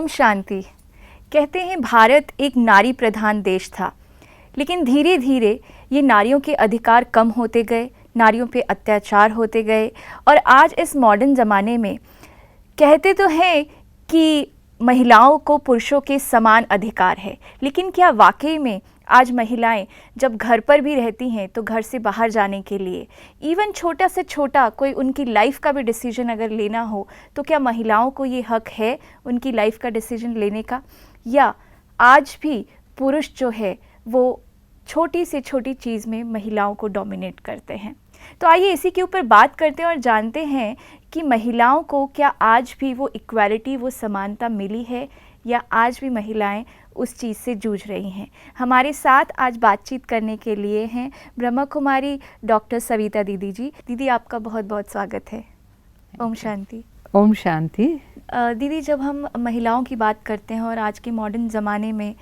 ओम शांति। कहते हैं भारत एक नारी प्रधान देश था, लेकिन धीरे धीरे ये नारियों के अधिकार कम होते गए, नारियों पे अत्याचार होते गए और आज इस मॉडर्न ज़माने में कहते तो हैं कि महिलाओं को पुरुषों के समान अधिकार है, लेकिन क्या वाकई में आज महिलाएं जब घर पर भी रहती हैं तो घर से बाहर जाने के लिए इवन छोटा से छोटा कोई उनकी लाइफ का भी डिसीजन अगर लेना हो तो क्या महिलाओं को ये हक है उनकी लाइफ का डिसीजन लेने का, या आज भी पुरुष जो है वो छोटी से छोटी चीज़ में महिलाओं को डोमिनेट करते हैं? तो आइए इसी के ऊपर बात करते हैं और जानते हैं कि महिलाओं को क्या आज भी वो इक्वालिटी, वो समानता मिली है या आज भी महिलाएं उस चीज़ से जूझ रही हैं। हमारे साथ आज बातचीत करने के लिए हैं ब्रह्मा कुमारी डॉक्टर सविता दीदी जी। दीदी आपका बहुत बहुत स्वागत है। ओम शांति। ओम शांति। दीदी, जब हम महिलाओं की बात करते हैं और आज के मॉडर्न ज़माने में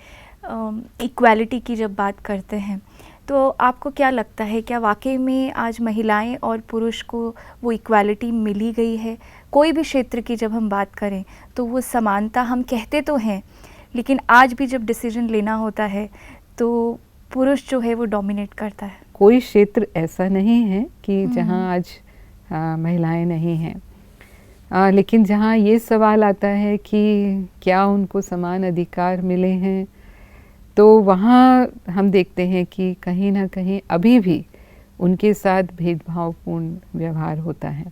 इक्वालिटी की जब बात करते हैं तो आपको क्या लगता है, क्या वाकई में आज महिलाएं और पुरुष को वो इक्वालिटी मिली गई है? कोई भी क्षेत्र की जब हम बात करें तो वो समानता हम कहते तो हैं, लेकिन आज भी जब डिसीजन लेना होता है तो पुरुष जो है वो डोमिनेट करता है। कोई क्षेत्र ऐसा नहीं है कि जहां आज महिलाएं नहीं हैं, लेकिन जहां ये सवाल आता है कि क्या उनको समान अधिकार मिले हैं, तो वहाँ हम देखते हैं कि कहीं ना कहीं अभी भी उनके साथ भेदभावपूर्ण व्यवहार होता है।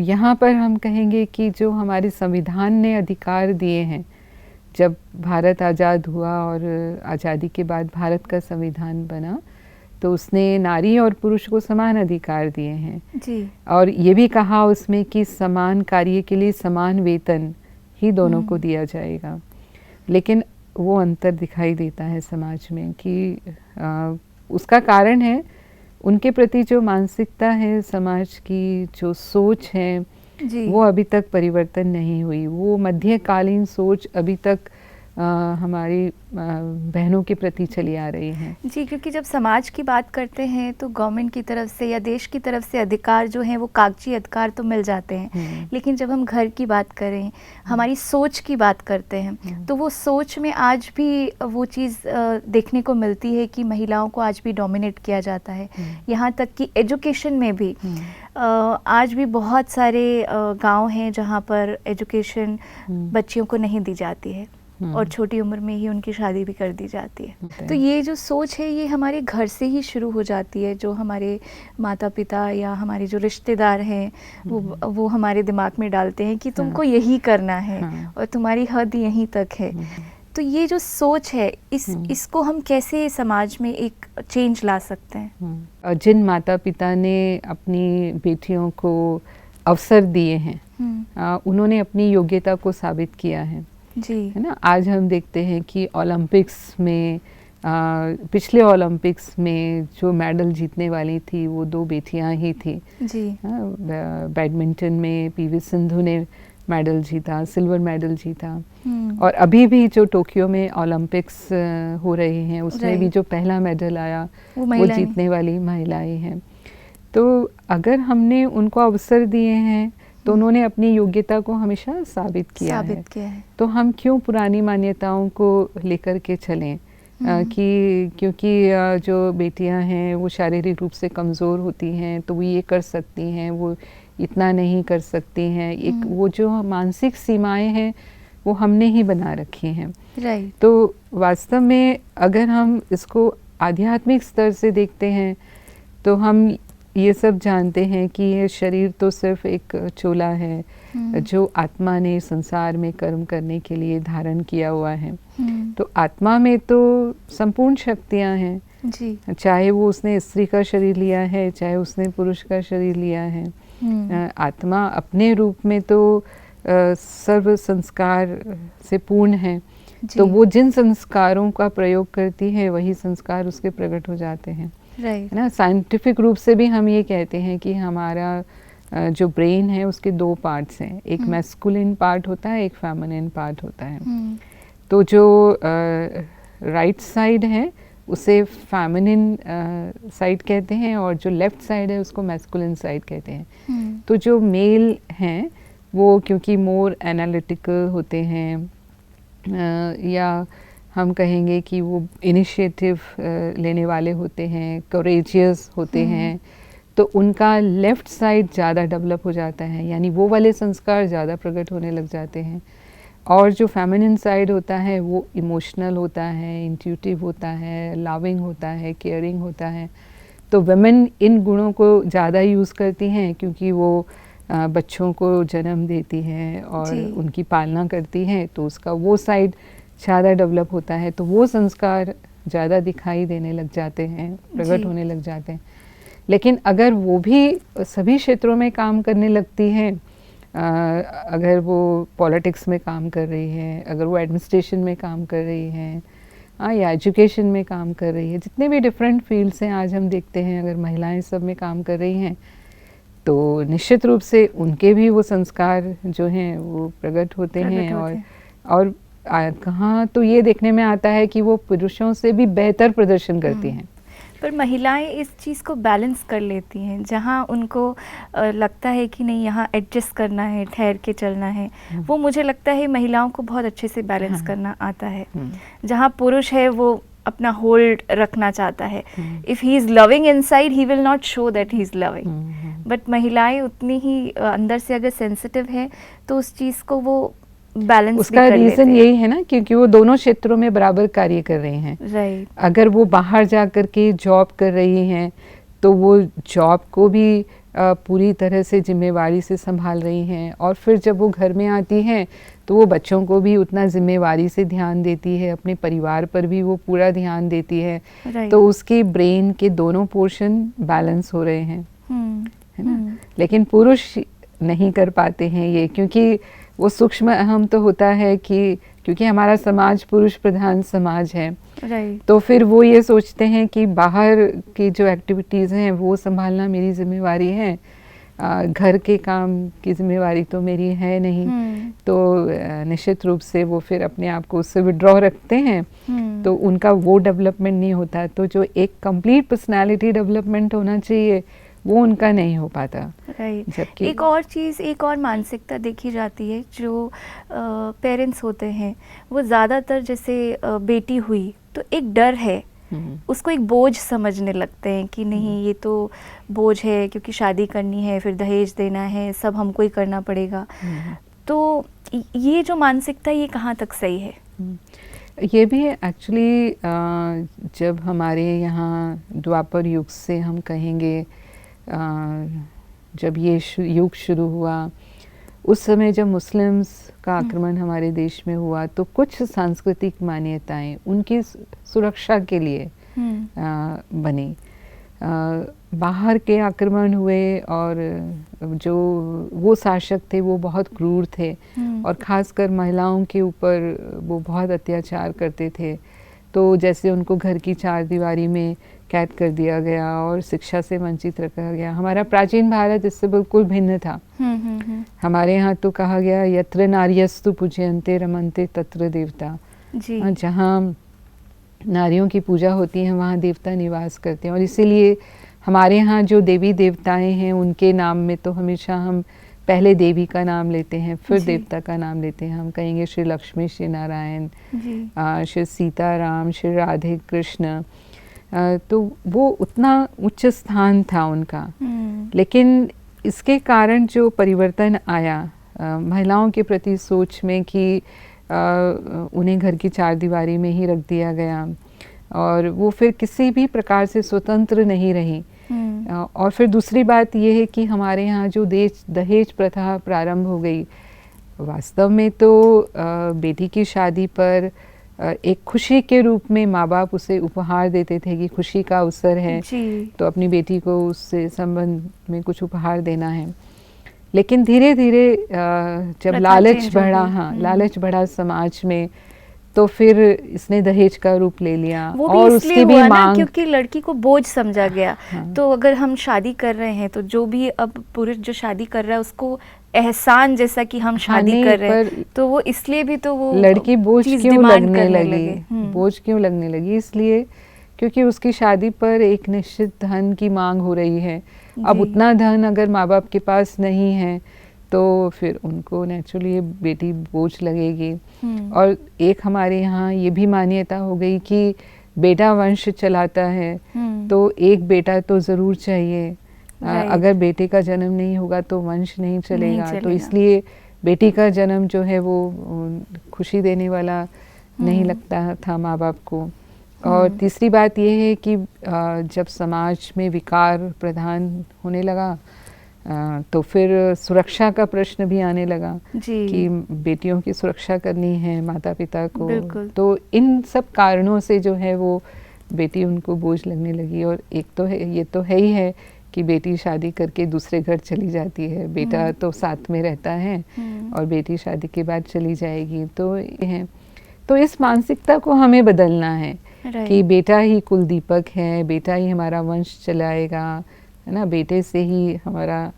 यहाँ पर हम कहेंगे कि जो हमारे संविधान ने अधिकार दिए हैं, जब भारत आज़ाद हुआ और आज़ादी के बाद भारत का संविधान बना तो उसने नारी और पुरुष को समान अधिकार दिए हैं जी। और ये भी कहा उसमें कि समान कार्य के लिए समान वेतन ही दोनों को दिया जाएगा। लेकिन वो अंतर दिखाई देता है समाज में कि उसका कारण है उनके प्रति जो मानसिकता है, समाज की जो सोच है जी। वो अभी तक परिवर्तन नहीं हुई। वो मध्यकालीन सोच अभी तक हमारी बहनों के प्रति चली आ रही हैं जी। क्योंकि जब समाज की बात करते हैं तो गवर्नमेंट की तरफ से या देश की तरफ से अधिकार जो हैं वो कागजी अधिकार तो मिल जाते हैं, लेकिन जब हम घर की बात करें, हमारी सोच की बात करते हैं तो वो सोच में आज भी वो चीज़ देखने को मिलती है कि महिलाओं को आज भी डोमिनेट किया जाता है। यहाँ तक कि एजुकेशन में भी आज भी बहुत सारे गाँव हैं जहाँ पर एजुकेशन बच्चियों को नहीं दी जाती है और छोटी उम्र में ही उनकी शादी भी कर दी जाती है। तो ये जो सोच है ये हमारे घर से ही शुरू हो जाती है। जो हमारे माता पिता या हमारे जो रिश्तेदार हैं वो हमारे दिमाग में डालते हैं कि तुमको यही करना है और तुम्हारी हद यहीं तक है। तो ये जो सोच है इसको हम कैसे समाज में एक चेंज ला सकते हैं? जिन माता पिता ने अपनी बेटियों को अवसर दिए हैं, उन्होंने अपनी योग्यता को साबित किया है जी, है ना। आज हम देखते हैं कि ओलंपिक्स में पिछले ओलंपिक्स में जो मेडल जीतने वाली थी वो 2 बेटियां ही थी जी। बैडमिंटन में पीवी सिंधु ने मेडल जीता, सिल्वर मेडल जीता। और अभी भी जो टोक्यो में ओलंपिक्स हो रहे हैं उसमें भी जो पहला मेडल आया वो जीतने वाली महिलाएं हैं। तो अगर हमने उनको अवसर दिए हैं तो उन्होंने अपनी योग्यता को हमेशा साबित किया है। तो हम क्यों पुरानी मान्यताओं को लेकर के चलें कि क्योंकि जो बेटियां हैं वो शारीरिक रूप से कमज़ोर होती हैं तो वो ये कर सकती हैं, वो इतना नहीं कर सकती हैं। एक वो जो मानसिक सीमाएं हैं वो हमने ही बना रखी हैं। तो वास्तव में अगर हम इसको आध्यात्मिक स्तर से देखते हैं तो हम ये सब जानते हैं कि ये शरीर तो सिर्फ एक चोला है जो आत्मा ने संसार में कर्म करने के लिए धारण किया हुआ है। तो आत्मा में तो संपूर्ण शक्तियां हैं जी। चाहे वो उसने स्त्री का शरीर लिया है, चाहे उसने पुरुष का शरीर लिया है। आत्मा अपने रूप में तो सर्व संस्कार से पूर्ण है। तो वो जिन संस्कारों का प्रयोग करती है वही संस्कार उसके प्रकट हो जाते हैं है ना। साइंटिफिक रूप से भी हम ये कहते हैं कि हमारा जो ब्रेन है उसके 2 पार्ट्स हैं, एक मैस्कुलिन पार्ट होता है, एक फेमिनिन पार्ट होता है। तो जो राइट साइड है उसे फेमिनिन साइड कहते हैं और जो लेफ्ट साइड है उसको मैस्कुलिन साइड कहते हैं। तो जो मेल हैं वो क्योंकि मोर एनालिटिकल होते हैं, या हम कहेंगे कि वो इनिशिएटिव लेने वाले होते हैं, करेजियस होते हैं, तो उनका लेफ़्ट साइड ज़्यादा डेवलप हो जाता है, यानी वो वाले संस्कार ज़्यादा प्रकट होने लग जाते हैं। और जो फेमिनिन साइड होता है वो इमोशनल होता है, इंट्यूटिव होता है, लविंग होता है, केयरिंग होता है। तो वुमेन इन गुणों को ज़्यादा यूज़ करती हैं क्योंकि वो बच्चों को जन्म देती हैं और उनकी पालना करती हैं, तो उसका वो साइड ज़्यादा डेवलप होता है, तो वो संस्कार ज़्यादा दिखाई देने लग जाते हैं, प्रकट होने लग जाते हैं। लेकिन अगर वो भी सभी क्षेत्रों में काम करने लगती हैं, अगर वो पॉलिटिक्स में काम कर रही है, अगर वो एडमिनिस्ट्रेशन में काम कर रही हैं, या एजुकेशन में काम कर रही है, जितने भी डिफरेंट फील्ड्स हैं आज हम देखते हैं, अगर महिलाएं सब में काम कर रही हैं, तो निश्चित रूप से उनके भी वो संस्कार जो हैं वो प्रकट होते हैं। और कहाँ तो ये देखने में आता है कि वो पुरुषों से भी बेहतर प्रदर्शन करती हैं। पर महिलाएं इस चीज़ को बैलेंस कर लेती हैं, जहाँ उनको लगता है कि नहीं यहाँ एडजस्ट करना है, ठहर के चलना है, वो मुझे लगता है महिलाओं को बहुत अच्छे से बैलेंस करना आता है। जहाँ पुरुष है वो अपना होल्ड रखना चाहता है, if he is loving inside he will not show that he is loving, but महिलाएं उतनी ही अंदर से अगर सेंसिटिव है तो उस चीज़ को वो बैलेंस उसका रीज़न यही है ना, क्योंकि वो दोनों क्षेत्रों में बराबर कार्य कर रही हैं। राइट। अगर वो बाहर जा कर के जॉब कर रही हैं तो वो जॉब को भी पूरी तरह से जिम्मेवारी से संभाल रही हैं, और फिर जब वो घर में आती हैं तो वो बच्चों को भी उतना जिम्मेवारी से ध्यान देती है, अपने परिवार पर भी वो पूरा ध्यान देती है। तो उसके ब्रेन के दोनों पोर्शन बैलेंस हो रहे हैं, है ना। लेकिन पुरुष नहीं कर पाते हैं ये, क्योंकि वो सूक्ष्म अहम तो होता है कि क्योंकि हमारा समाज पुरुष प्रधान समाज है, तो फिर वो ये सोचते हैं कि बाहर की जो एक्टिविटीज़ हैं वो संभालना मेरी जिम्मेवारी है, घर के काम की जिम्मेवारी तो मेरी है नहीं। तो निश्चित रूप से वो फिर अपने आप को उससे विड्रॉ रखते हैं, तो उनका वो डेवलपमेंट नहीं होता। तो जो एक कंप्लीट पर्सनालिटी डेवलपमेंट होना चाहिए वो उनका नहीं हो पाता। जबकि एक और चीज़, एक और मानसिकता देखी जाती है, जो पेरेंट्स होते हैं वो ज़्यादातर जैसे बेटी हुई तो एक डर है, उसको एक बोझ समझने लगते हैं कि नहीं ये तो बोझ है क्योंकि शादी करनी है, फिर दहेज देना है, सब हमको ही करना पड़ेगा। तो ये जो मानसिकता ये कहाँ तक सही है? ये भी एक्चुअली जब हमारे यहाँ द्वापर युग से हम कहेंगे, जब ये युग शुरू हुआ उस समय जब मुस्लिम्स का आक्रमण हमारे देश में हुआ, तो कुछ सांस्कृतिक मान्यताएं उनकी सुरक्षा के लिए बनी। बाहर के आक्रमण हुए और जो वो शासक थे वो बहुत क्रूर थे, और ख़ासकर महिलाओं के ऊपर वो बहुत अत्याचार करते थे। तो जैसे उनको घर की चार दीवारी में कैद कर दिया गया और शिक्षा से वंचित रखा गया। हमारा प्राचीन भारत इससे बिल्कुल भिन्न था। हमारे यहाँ तो कहा गया यत्र नार्यस्तु पूजयन्ते रमन्ते तत्र देवता, जहाँ नारियों की पूजा होती है वहाँ देवता निवास करते हैं। और इसीलिए हमारे यहाँ जो देवी देवताएं हैं उनके नाम में तो हमेशा हम पहले देवी का नाम लेते हैं, फिर देवता का नाम लेते हैं। हम कहेंगे श्री लक्ष्मी, श्री नारायण, श्री सीताराम, श्री राधे कृष्ण। तो वो उतना उच्च स्थान था उनका। लेकिन इसके कारण जो परिवर्तन आया महिलाओं के प्रति सोच में कि उन्हें घर की चार दीवारी में ही रख दिया गया, और वो फिर किसी भी प्रकार से स्वतंत्र नहीं रही। और फिर दूसरी बात ये है कि हमारे यहाँ जो दहेज प्रथा प्रारंभ हो गई, वास्तव में तो बेटी की शादी पर एक खुशी के रूप में माँ बाप उसे उपहार देते थे कि खुशी का अवसर है तो अपनी बेटी को उससे संबंध में कुछ उपहार देना है। लेकिन धीरे धीरे जब लालच बढ़ा, लालच बढ़ा समाज में, तो फिर इसने दहेज का रूप ले लिया। वो भी और उसकी भी मांग, क्योंकि लड़की को बोझ समझा गया। तो अगर हम शादी कर रहे हैं तो जो भी अब पुरुष जो शादी कर रहा है उसको एहसान जैसा कि हम शादी कर रहे हैं, तो वो इसलिए भी तो वो लड़की बोझ क्यों लगने लगी, बोझ क्यों लगने लगी? इसलिए क्योंकि उसकी शादी पर एक निश्चित धन की मांग हो रही है। अब उतना धन अगर माँ बाप के पास नहीं है तो फिर उनको नेचुरली बेटी बोझ लगेगी। और एक हमारे यहाँ ये भी मान्यता हो गई कि बेटा वंश चलाता है, तो एक बेटा तो ज़रूर चाहिए। अगर बेटे का जन्म नहीं होगा तो वंश नहीं चलेगा। तो इसलिए बेटी का जन्म जो है वो खुशी देने वाला नहीं लगता था माँ बाप को। और तीसरी बात ये है कि जब समाज में विकार प्रधान होने लगा तो फिर सुरक्षा का प्रश्न भी आने लगा कि बेटियों की सुरक्षा करनी है माता पिता को। तो इन सब कारणों से जो है वो बेटी उनको बोझ लगने लगी। और एक तो है, ये तो है ही है कि बेटी शादी करके दूसरे घर चली जाती है, बेटा तो साथ में रहता है और बेटी शादी के बाद चली जाएगी। तो ये है, तो इस मानसिकता को हमें बदलना है कि बेटा ही कुल दीपक है, बेटा ही हमारा वंश चलाएगा, है ना, बेटे से ही हमारा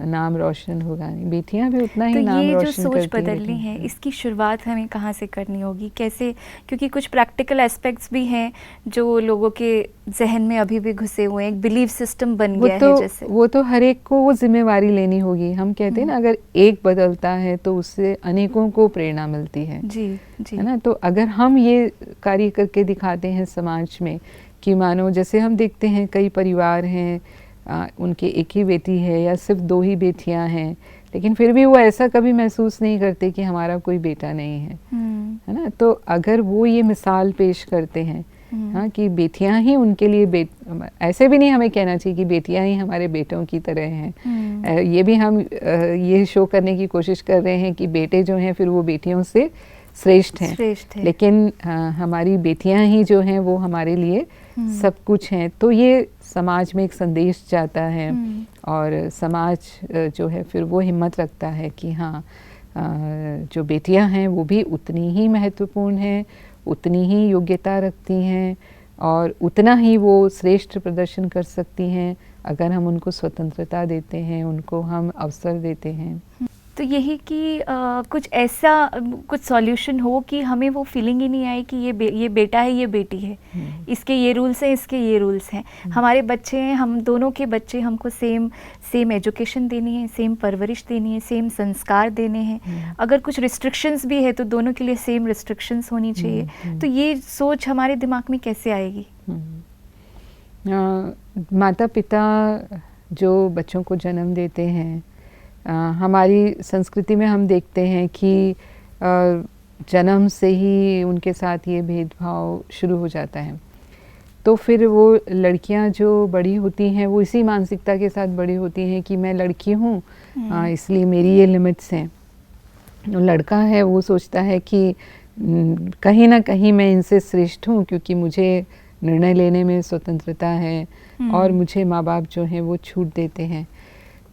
नाम रोशन होगा। बेटियां भी उतना ही नाम रोशन करती हैं। तो ये जो सोच बदलनी है, इसकी शुरुआत हमें कहाँ से करनी होगी, कैसे? क्योंकि कुछ प्रैक्टिकल एस्पेक्ट्स भी हैं जो लोगों के जहन में अभी भी घुसे हुए हैं, एक बिलीफ सिस्टम बन गया है जैसे। वो तो हर एक को वो जिम्मेवारी लेनी होगी। हम कहते हैं ना, अगर एक बदलता है तो उससे अनेकों को प्रेरणा मिलती है। जी जी, है ना। तो अगर हम ये कार्य करके दिखाते हैं समाज में कि मानो जैसे हम देखते हैं कई परिवार हैं, उनके एक ही बेटी है या सिर्फ 2 ही बेटियां हैं, लेकिन फिर भी वो ऐसा कभी महसूस नहीं करते कि हमारा कोई बेटा नहीं है। है ना। तो अगर वो ये मिसाल पेश करते हैं हाँ कि बेटियां ही उनके लिए ऐसे भी नहीं हमें कहना चाहिए कि बेटियां ही हमारे बेटों की तरह हैं। ये भी हम ये शो करने की कोशिश कर रहे हैं कि बेटे जो हैं फिर वो बेटियों से श्रेष्ठ हैं। लेकिन हमारी बेटियां ही जो हैं वो हमारे लिए सब कुछ हैं। तो ये समाज में एक संदेश जाता है और समाज जो है फिर वो हिम्मत रखता है कि हाँ जो बेटियां हैं वो भी उतनी ही महत्वपूर्ण हैं, उतनी ही योग्यता रखती हैं और उतना ही वो श्रेष्ठ प्रदर्शन कर सकती हैं अगर हम उनको स्वतंत्रता देते हैं, उनको हम अवसर देते हैं। तो यही कि कुछ ऐसा कुछ सॉल्यूशन हो कि हमें वो फीलिंग ही नहीं आए कि ये बेटा है, ये बेटी है, इसके ये रूल्स हैं, इसके ये रूल्स हैं। हमारे बच्चे हैं, हम दोनों के बच्चे, हमको सेम एजुकेशन देनी है, सेम परवरिश देनी है, सेम संस्कार देने हैं। अगर कुछ रिस्ट्रिक्शंस भी है तो दोनों के लिए सेम रिस्ट्रिक्शंस होनी चाहिए। तो ये सोच हमारे दिमाग में कैसे आएगी? माता पिता जो बच्चों को जन्म देते हैं, हमारी संस्कृति में हम देखते हैं कि जन्म से ही उनके साथ ये भेदभाव शुरू हो जाता है। तो फिर वो लड़कियां जो बड़ी होती हैं वो इसी मानसिकता के साथ बड़ी होती हैं कि मैं लड़की हूँ इसलिए मेरी ये लिमिट्स हैं। लड़का है वो सोचता है कि कहीं ना कहीं मैं इनसे श्रेष्ठ हूँ क्योंकि मुझे निर्णय लेने में स्वतंत्रता है और मुझे माँ बाप जो हैं वो छूट देते हैं।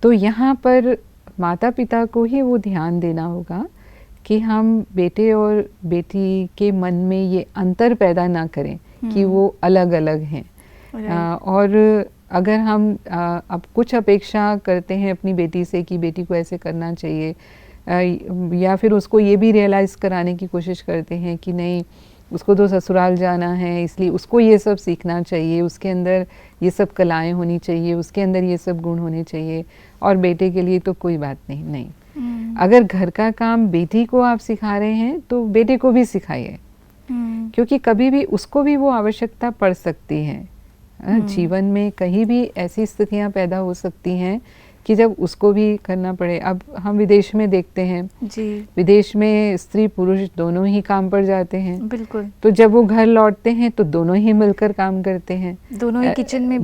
तो यहाँ पर माता पिता को ही वो ध्यान देना होगा कि हम बेटे और बेटी के मन में ये अंतर पैदा ना करें कि वो अलग अलग हैं। और अगर हम अब कुछ अपेक्षा करते हैं अपनी बेटी से कि बेटी को ऐसे करना चाहिए, या फिर उसको ये भी रियलाइज़ कराने की कोशिश करते हैं कि नहीं उसको तो ससुराल जाना है इसलिए उसको ये सब सीखना चाहिए, उसके अंदर ये सब कलाएं होनी चाहिए, उसके अंदर ये सब गुण होने चाहिए, और बेटे के लिए तो कोई बात नहीं। अगर घर का काम बेटी को आप सिखा रहे हैं तो बेटे को भी सिखाइए, क्योंकि कभी भी उसको भी वो आवश्यकता पड़ सकती है। जीवन में कहीं भी ऐसी स्थितियां पैदा हो सकती हैं कि जब उसको भी करना पड़े। अब हम विदेश में देखते हैं जी, विदेश में स्त्री पुरुष दोनों ही काम पर जाते हैं। बिल्कुल। तो जब वो घर लौटते हैं तो दोनों ही मिलकर काम करते हैं, दोनों ही किचन में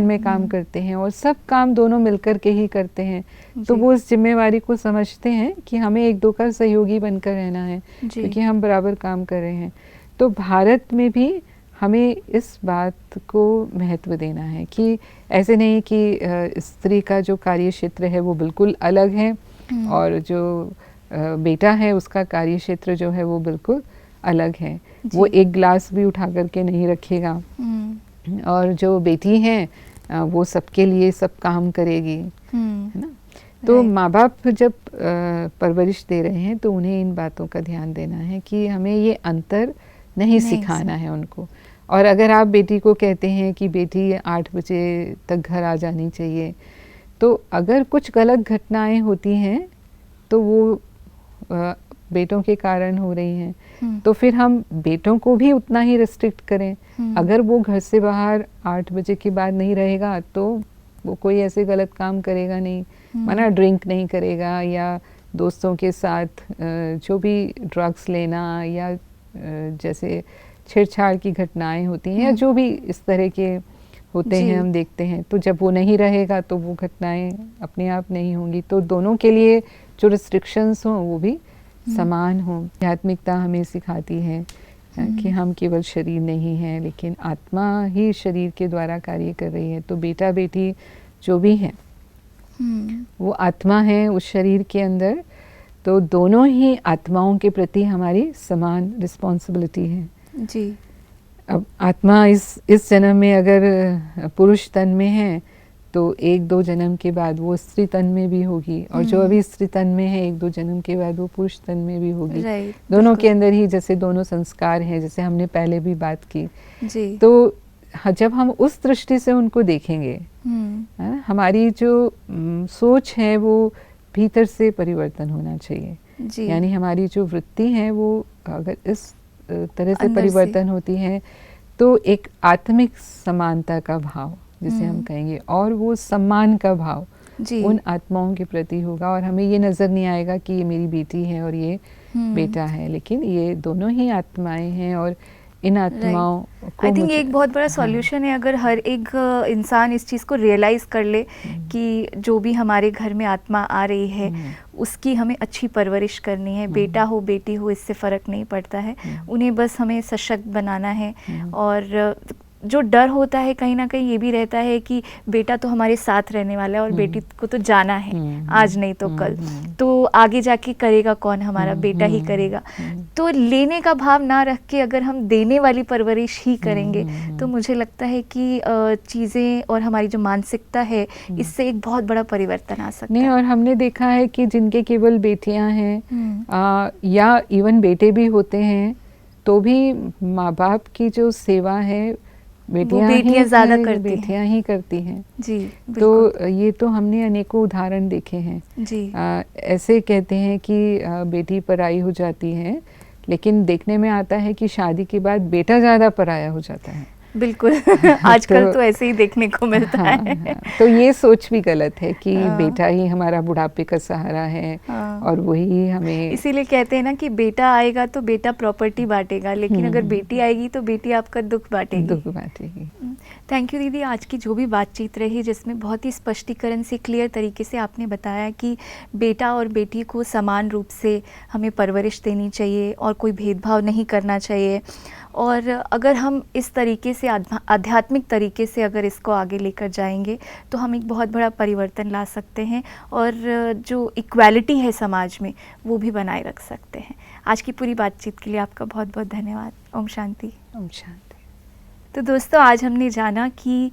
भी काम करते हैं और सब काम दोनों मिलकर के ही करते हैं। तो वो इस जिम्मेवारी को समझते हैं कि हमें एक दो का सहयोगी बनकर रहना है क्योंकि हम बराबर काम कर रहे हैं। तो भारत में भी हमें इस बात को महत्व देना है कि ऐसे नहीं कि स्त्री का जो कार्य क्षेत्र है वो बिल्कुल अलग है और जो बेटा है उसका कार्य क्षेत्र जो है वो बिल्कुल अलग है। वो एक ग्लास भी उठा करके नहीं रखेगा और जो बेटी है वो सबके लिए सब काम करेगी, है ना। तो माँ बाप जब परवरिश दे रहे हैं तो उन्हें इन बातों का ध्यान देना है कि हमें ये अंतर नहीं सिखाना है उनको। और अगर आप बेटी को कहते हैं कि बेटी 8 बजे तक घर आ जानी चाहिए, तो अगर कुछ गलत घटनाएं होती हैं तो वो बेटों के कारण हो रही हैं, तो फिर हम बेटों को भी उतना ही रिस्ट्रिक्ट करें। अगर वो घर से बाहर 8 बजे के बाद नहीं रहेगा तो वो कोई ऐसे गलत काम करेगा नहीं, माना ड्रिंक नहीं करेगा या दोस्तों के साथ जो भी ड्रग्स लेना या जैसे छेड़छाड़ की घटनाएं होती हैं या जो भी इस तरह के होते हैं हम देखते हैं, तो जब वो नहीं रहेगा तो वो घटनाएं अपने आप नहीं होंगी। तो दोनों के लिए जो रिस्ट्रिक्शंस हों वो भी समान हों। आध्यात्मिकता हमें सिखाती है कि हम केवल शरीर नहीं हैं लेकिन आत्मा ही शरीर के द्वारा कार्य कर रही है। तो बेटा बेटी जो भी हैं वो आत्मा है उस शरीर के अंदर, तो दोनों ही आत्माओं के प्रति हमारी समान रिस्पॉन्सिबिलिटी है जी। अब आत्मा इस जन्म में अगर पुरुष तन में है तो 1-2 जन्म के बाद वो स्त्री तन में भी होगी, और जो अभी स्त्री तन में है 1-2 जन्म के बाद वो पुरुष तन में भी होगी। दोनों के अंदर ही जैसे दोनों संस्कार हैं, जैसे हमने पहले भी बात की जी। तो जब हम उस दृष्टि से उनको देखेंगे, हमारी जो सोच है वो भीतर से परिवर्तन होना चाहिए जी। यानी हमारी जो वृत्ति है वो अगर इस तरह से परिवर्तन होती है तो एक आत्मिक समानता का भाव जिसे हम कहेंगे और वो सम्मान का भाव उन आत्माओं के प्रति होगा, और हमें ये नज़र नहीं आएगा कि ये मेरी बेटी है और ये बेटा है, लेकिन ये दोनों ही आत्माएं हैं और इन आत्माओं को आई थिंक एक बहुत बड़ा सॉल्यूशन है अगर हर एक इंसान इस चीज़ को रियलाइज़ कर ले कि जो भी हमारे घर में आत्मा आ रही है उसकी हमें अच्छी परवरिश करनी है। बेटा हो बेटी हो इससे फ़र्क नहीं पड़ता है, उन्हें बस हमें सशक्त बनाना है। और जो डर होता है कहीं ना कहीं ये भी रहता है कि बेटा तो हमारे साथ रहने वाला है और बेटी को तो जाना है आज नहीं तो कल, तो आगे जाके करेगा कौन, हमारा बेटा ही करेगा। तो लेने का भाव ना रख के अगर हम देने वाली परवरिश ही करेंगे तो मुझे लगता है कि चीज़ें और हमारी जो मानसिकता है इससे एक बहुत बड़ा परिवर्तन आ सकता है। और हमने देखा है कि जिनके केवल बेटियां हैं या इवन बेटे भी होते हैं तो भी माँ बाप की जो सेवा है बेटियां ज़्यादा करती बेटियां ही करती हैं जी। तो ये तो हमने अनेकों उदाहरण देखे हैं जी। ऐसे कहते हैं कि बेटी पराई हो जाती है, लेकिन देखने में आता है कि शादी के बाद बेटा ज़्यादा पराया हो जाता है। बिल्कुल आजकल तो ऐसे ही देखने को मिलता है। तो ये सोच भी गलत है कि बेटा ही हमारा बुढ़ापे का सहारा है और वही हमें, इसीलिए कहते हैं ना कि बेटा आएगा तो बेटा प्रॉपर्टी बांटेगा, लेकिन अगर बेटी आएगी तो बेटी आपका दुख बांटेगी। थैंक यू दीदी, आज की जो भी बातचीत रही जिसमें बहुत ही स्पष्टीकरण से क्लियर तरीके से आपने बताया कि बेटा और बेटी को समान रूप से हमें परवरिश देनी चाहिए और कोई भेदभाव नहीं करना चाहिए। और अगर हम इस तरीके से आध्यात्मिक तरीके से अगर इसको आगे लेकर जाएंगे तो हम एक बहुत बड़ा परिवर्तन ला सकते हैं और जो इक्वालिटी है समाज में वो भी बनाए रख सकते हैं। आज की पूरी बातचीत के लिए आपका बहुत बहुत धन्यवाद। ओम शांति। ओम शांति। तो दोस्तों, आज हमने जाना कि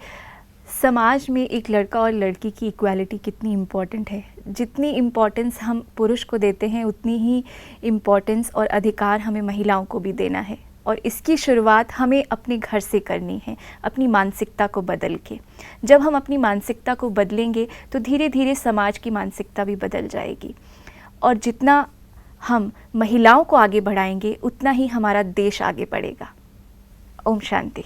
समाज में एक लड़का और लड़की की इक्वालिटी कितनी इम्पॉर्टेंट है। जितनी इम्पॉर्टेंस हम पुरुष को देते हैं उतनी ही इम्पॉर्टेंस और अधिकार हमें महिलाओं को भी देना है, और इसकी शुरुआत हमें अपने घर से करनी है, अपनी मानसिकता को बदल के। जब हम अपनी मानसिकता को बदलेंगे तो धीरे धीरे समाज की मानसिकता भी बदल जाएगी, और जितना हम महिलाओं को आगे बढ़ाएंगे उतना ही हमारा देश आगे बढ़ेगा। ओम शांति।